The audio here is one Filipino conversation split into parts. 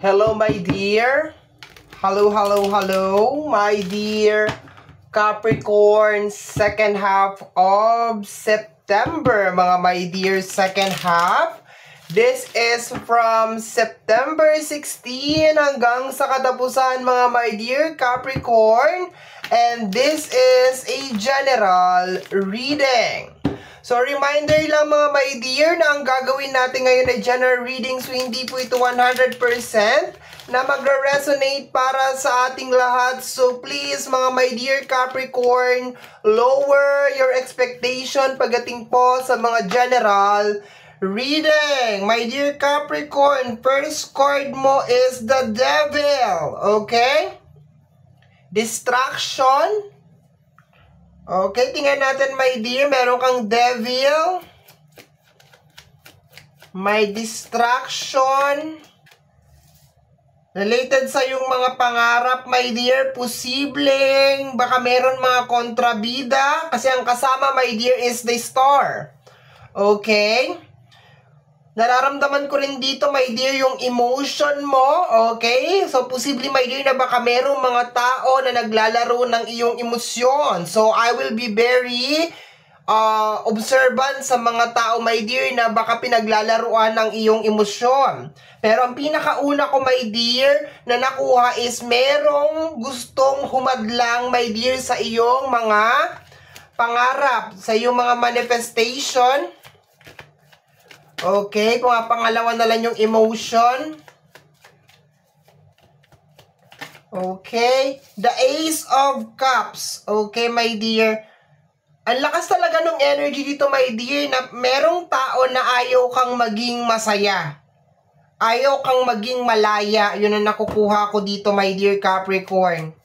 Hello, my dear. Hello, my dear Capricorn. Second half of September, mga my dear, second half. This is from September 16 hanggang sa katapusan, mga my dear Capricorn. And this is a general reading. So, reminder lang mga my dear na ang gagawin natin ngayon ay general reading. So, hindi po ito 100% na magre-resonate para sa ating lahat. So, please mga my dear Capricorn, lower your expectation pagdating po sa mga general reading. My dear Capricorn, first card mo is the Devil. Okay? Distraction. Okay, tingnan natin my dear, meron kang Devil, may distraction, related sa yung mga pangarap my dear, posibleng baka meron mga kontrabida, kasi ang kasama my dear is the Star. Okay? Nararamdaman ko rin dito, my dear, yung emotion mo, okay? So, posible, my dear, na baka merong mga tao na naglalaro ng iyong emosyon. So, I will be very observant sa mga tao, my dear, na baka pinaglalaruan ng iyong emosyon. Pero ang pinakauna ko, my dear, na nakuha is merong gustong humadlang, my dear, sa iyong mga pangarap, sa iyong mga manifestation. Okay, kung pangalawa na lang yung emotion. Okay, the Ace of Cups. Okay, my dear. Ang lakas talaga ng energy dito, my dear, na merong tao na ayaw kang maging masaya. Ayaw kang maging malaya. Yun ang nakukuha ko dito, my dear Capricorn.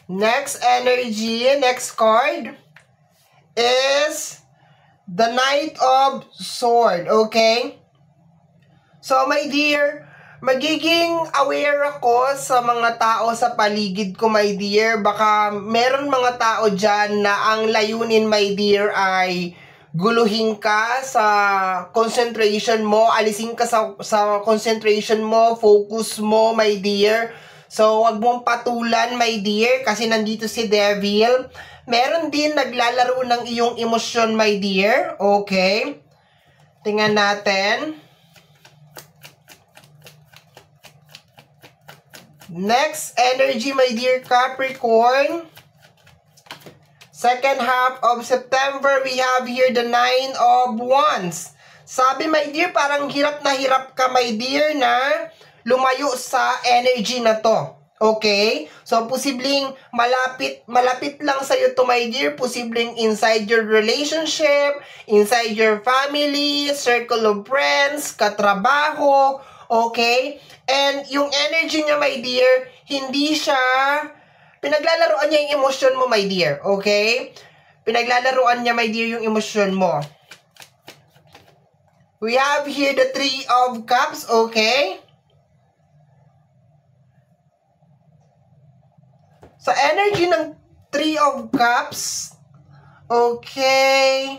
Next energy, next card is the Knight of Sword, okay? So, my dear, magiging aware ako sa mga tao sa paligid ko, my dear. Baka meron mga tao dyan na ang layunin, my dear, ay guluhin ka sa concentration mo, alisin ka sa concentration mo, focus mo, my dear. So, wag mong patulan, my dear, kasi nandito si Devil. Meron din naglalaro ng iyong emosyon, my dear. Okay. Tingnan natin. Next energy, my dear Capricorn. Second half of September, we have here the Nine of Wands. Sabi, my dear, parang hirap na hirap ka, my dear, na lumayo sa energy na to. Okay? So, posibleng malapit lang sa'yo to, my dear. Posibleng inside your relationship, inside your family, circle of friends, katrabaho. Okay? And yung energy niya, my dear, hindi siya, pinaglalaroan niya yung emosyon mo, my dear. Okay? Pinaglalaroan niya, my dear, yung emosyon mo. We have here the Three of Cups. Okay? Sa energy ng Three of Cups, okay,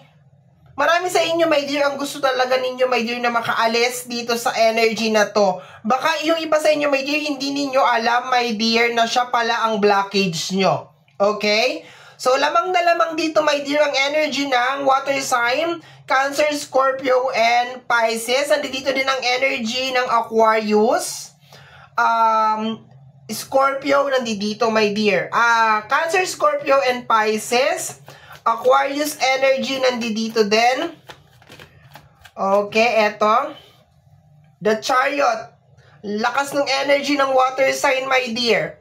marami sa inyo, my dear, ang gusto talaga ninyo, my dear, na makaalis dito sa energy na to. Baka yung iba sa inyo, my dear, hindi ninyo alam, my dear, na siya pala ang blockage nyo. Okay? So, lamang na lamang dito, my dear, ang energy ng water sign, Cancer, Scorpio, and Pisces. Andito din ang energy ng Aquarius. Scorpio, nandito, my dear. Cancer, Scorpio, and Pisces. Aquarius energy, nandito din. Okay, eto. The Chariot. Lakas ng energy ng water sign, my dear.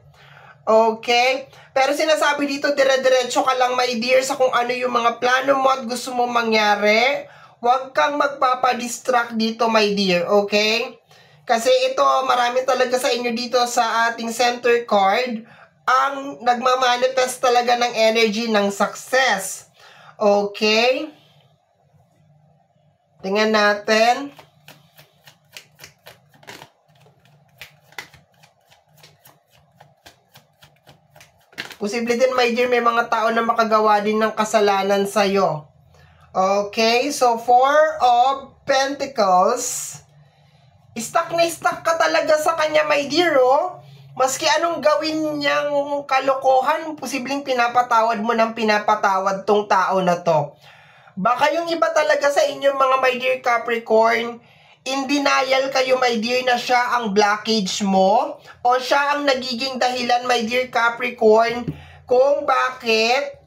Okay. Pero sinasabi dito, dire-diretso ka lang, my dear, sa kung ano yung mga plano mo at gusto mo mangyari. Huwag kang magpapadistract dito, my dear. Okay? Kasi ito, marami talaga sa inyo dito sa ating center card ang nagmamanifest talaga ng energy ng success. Okay? Tingnan natin. Posible din, my dear, may mga tao na makagawa din ng kasalanan sa'yo. Okay? So, Four of Pentacles. Stuck na stuck ka talaga sa kanya, my dear, oh. Maski anong gawin niyang kalokohan, posibleng pinapatawad mo ng pinapatawad tong tao na to. Baka yung iba talaga sa inyo, mga my dear Capricorn, in denial kayo, my dear, na siya ang blockage mo o siya ang nagiging dahilan, my dear Capricorn, kung bakit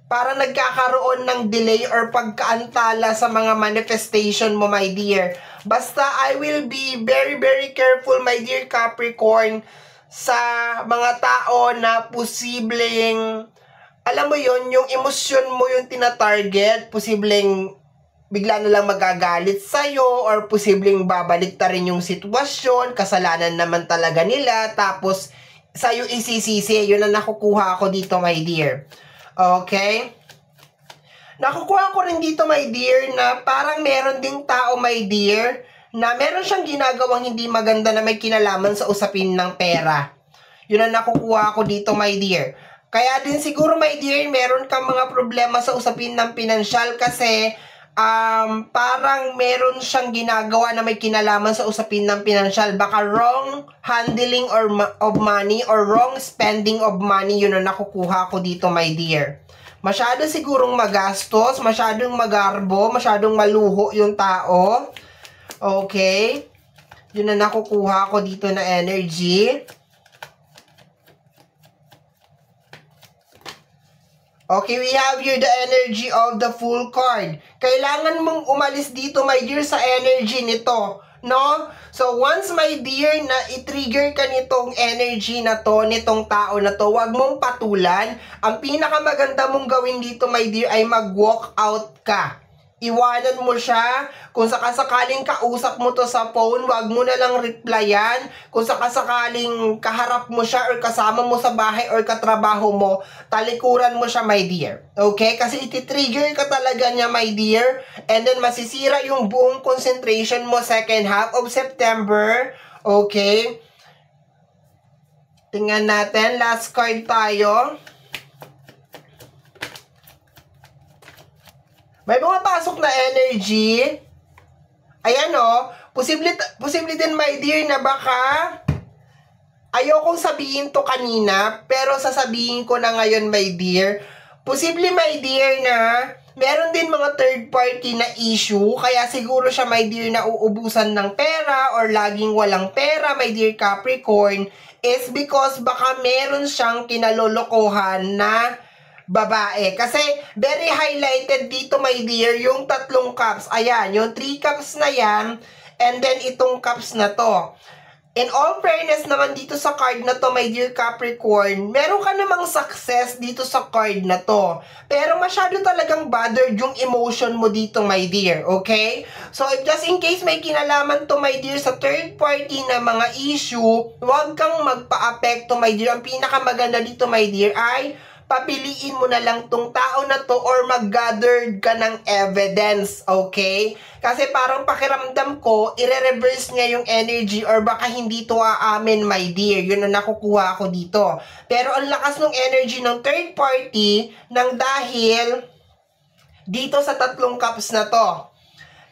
para nagkakaroon ng delay or pagkaantala sa mga manifestation mo, my dear. Basta I will be very, very careful, my dear Capricorn, sa mga tao na posibleng, alam mo yon, yung emosyon mo yung tinatarget, posibleng bigla na lang magagalit sa'yo or posibleng babalik ta rin yung sitwasyon, kasalanan naman talaga nila, tapos sa'yo isisisi. Yun ang nakukuha ko dito, my dear. Okay? Nakukuha ko rin dito, my dear, na parang meron ding tao, my dear, na meron siyang ginagawang hindi maganda na may kinalaman sa usapin ng pera. Yun ang nakukuha ko dito, my dear. Kaya din siguro, my dear, meron kang mga problema sa usapin ng pinansyal kasi parang meron siyang ginagawa na may kinalaman sa usapin ng pinansyal. Baka wrong handling of money or wrong spending of money, yun ang nakukuha ko dito, my dear. Masyado sigurong magastos, masyadong magarbo, masyadong maluho yung tao. Okay? Yun ang nakukuha ko dito na energy. Okay, we have here the energy of the Fool card. Kailangan mong umalis dito, my dear, sa energy nito, no? So, once, my dear, na i-trigger ka nitong energy na to, nitong tao na to, wag mong patulan. Ang pinakamaganda mong gawin dito, my dear, ay mag-walk out ka. Iwanan mo siya. Kung sakasakaling kausap mo to sa phone, wag mo na lang replyan. Kung sakasakaling kaharap mo siya or kasama mo sa bahay or katrabaho mo, talikuran mo siya, my dear. Okay? Kasi iti-trigger ka talaga niya, my dear. And then masisira yung buong concentration mo second half of September. Okay? Tingnan natin. Last card tayo. May pumapasok na energy. Ayan o. Posible din, my dear, na baka ayokong sabihin to kanina, pero sasabihin ko na ngayon, my dear. Posible, my dear, na meron din mga third party na issue, kaya siguro siya, my dear, na uubusan ng pera or laging walang pera, my dear Capricorn, is because baka meron siyang kinalolokohan na babae. Kasi, very highlighted dito, my dear, yung tatlong cups. Ayan, yung 3 cups na yan, and then itong cups na to. In all fairness naman dito sa card na to, my dear Capricorn, meron ka namang success dito sa card na to. Pero masyado talagang bothered yung emotion mo dito, my dear. Okay? So, if just in case may kinalaman to, my dear, sa third party na mga issue, huwag kang magpa-apekto, my dear. Ang pinakamaganda dito, my dear, ay papiliin mo na lang tong tao na to or mag-gather ka ng evidence, okay? Kasi parang pakiramdam ko, i-reverse niya yung energy or baka hindi to aamin, my dear. Yun ang nakukuha ko dito. Pero ang lakas ng energy ng third party nang dahil dito sa tatlong cups na to.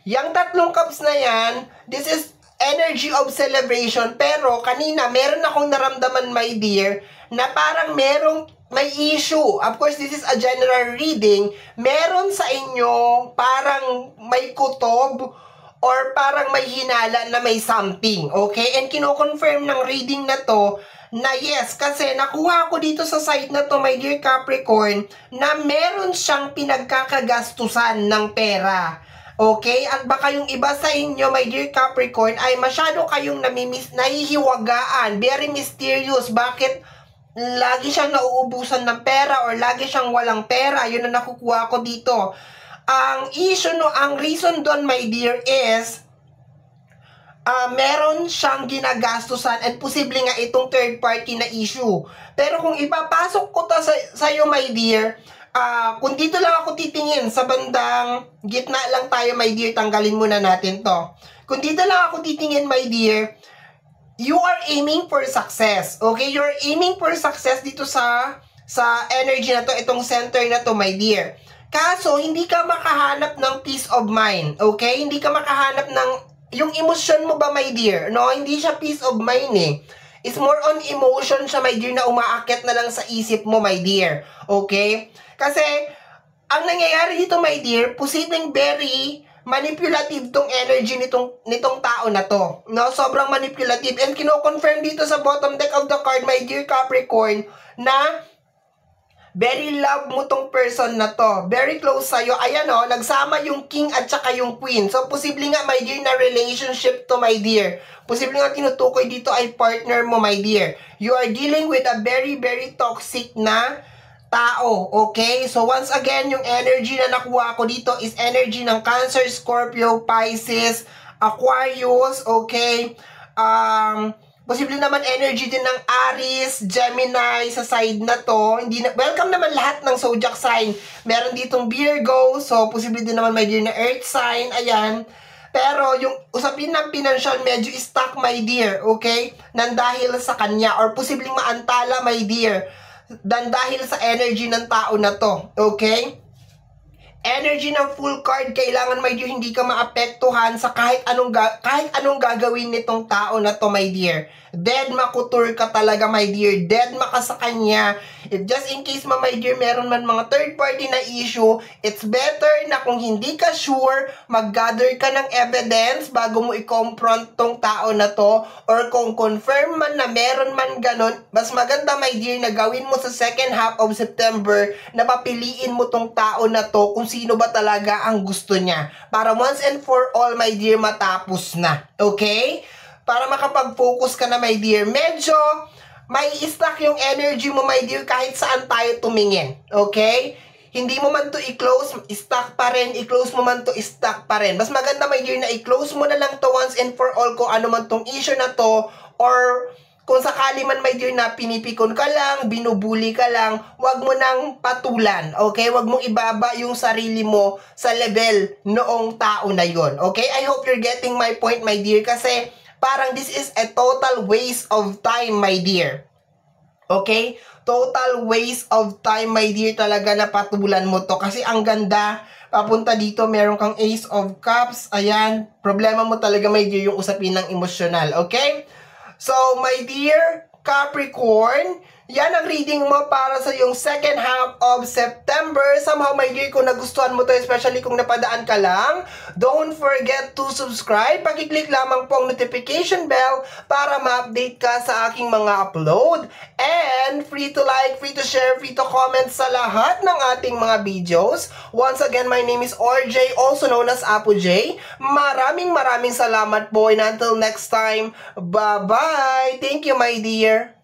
Yung tatlong cups na yan, this is energy of celebration. Pero kanina, meron akong naramdaman, my dear, na parang may issue. Of course, this is a general reading. Meron sa inyo parang may kutob or parang may hinala na may something. Okay? And kino-confirm ng reading na to na yes, kasi nakuha ko dito sa site na to, my dear Capricorn, na meron siyang pinagkakagastusan ng pera. Okay? At baka yung iba sa inyo, my dear Capricorn, ay masyado kayong nahihiwagaan. Very mysterious. Bakit lagi siyang nauubusan ng pera or lagi siyang walang pera? Yun na nakukuha ko dito. Ang issue, ang reason doon, my dear, is meron siyang ginagastusan and posible nga itong third party na issue. Pero kung ipapasok ko to sa'yo, my dear, kung dito lang ako titingin, sa bandang gitna lang tayo, my dear, tanggalin muna natin to. Kung dito lang ako titingin, my dear, you are aiming for success. Okay? You're aiming for success dito sa energy na to, itong center na to, my dear. Kaso, hindi ka makahanap ng peace of mind. Okay? Hindi ka makahanap ng yung emotion mo ba, my dear, no? Hindi siya peace of mind eh. It's more on emotion siya, my dear, na umaakit na lang sa isip mo, my dear. Okay? Kasi, ang nangyayari dito, my dear, posibleng very manipulative tong energy nitong tao na to. No? Sobrang manipulative. And kino-confirm dito sa bottom deck of the card, my dear Capricorn, na very love mo tong person na to. Very close sa'yo. Ayan o, nagsama yung king at saka yung queen. So, posible nga, my dear, na relationship to, my dear. Posible nga tinutukoy dito ay partner mo, my dear. You are dealing with a very, very toxic na tao. Okay? So, once again, yung energy na nakuha ko dito is energy ng Cancer, Scorpio, Pisces, Aquarius, okay? Posible naman energy din ng Aries, Gemini sa side na to. Welcome naman lahat ng zodiac sign. Meron ditong Virgo, so posible din naman may dear na earth sign, ayan. Pero yung usapin ng financial medyo stuck, my dear, okay? Nandahil sa kanya or posibleng maantala, my dear. Dahil sa energy ng tao na to, okay? Energy ng full card, kailangan, my dear, hindi ka maapektuhan sa kahit anong gagawin nitong tao na to, my dear. Dead makutur ka talaga, my dear. Dead maka sa kanya. Just in case, my dear, meron man mga third party na issue, it's better na kung hindi ka sure, mag-gather ka ng evidence bago mo i-confront tong tao na to. Or kung confirm man na meron man ganon, mas maganda, my dear, na gawin mo sa second half of September na papiliin mo tong tao na to kung sino ba talaga ang gusto niya. Para once and for all, my dear, matapos na. Okay? Para makapag-focus ka na, my dear. Medyo may stuck yung energy mo, my dear, kahit saan tayo tumingin. Okay? Hindi mo man to i-close, stuck pa rin. I-close mo man to, stuck pa rin. Mas maganda, my dear, na i-close mo na lang to once and for all kung ano man tong issue na to. Or kung sakali man, my dear, na pinipikon ka lang, binubuli ka lang, wag mo nang patulan, okay? Wag mong ibaba yung sarili mo sa level noong tao na yon, okay? I hope you're getting my point, my dear, kasi parang this is a total waste of time, my dear. Okay? Total waste of time, my dear, talaga na patulan mo to. Kasi ang ganda, papunta dito, meron kang Ace of Cups. Ayan, problema mo talaga, my dear, yung usapin ng emosyonal. Okay? So, my dear Capricorn, yan ang reading mo para sa yung second half of September. Somehow, my dear, kung nagustuhan mo to, especially kung napadaan ka lang, don't forget to subscribe. Pakiclick lamang po ang notification bell para ma-update ka sa aking mga upload. And free to like, free to share, free to comment sa lahat ng ating mga videos. Once again, my name is RJ, also known as Apo J. Maraming salamat po, and until next time, bye-bye! Thank you, my dear!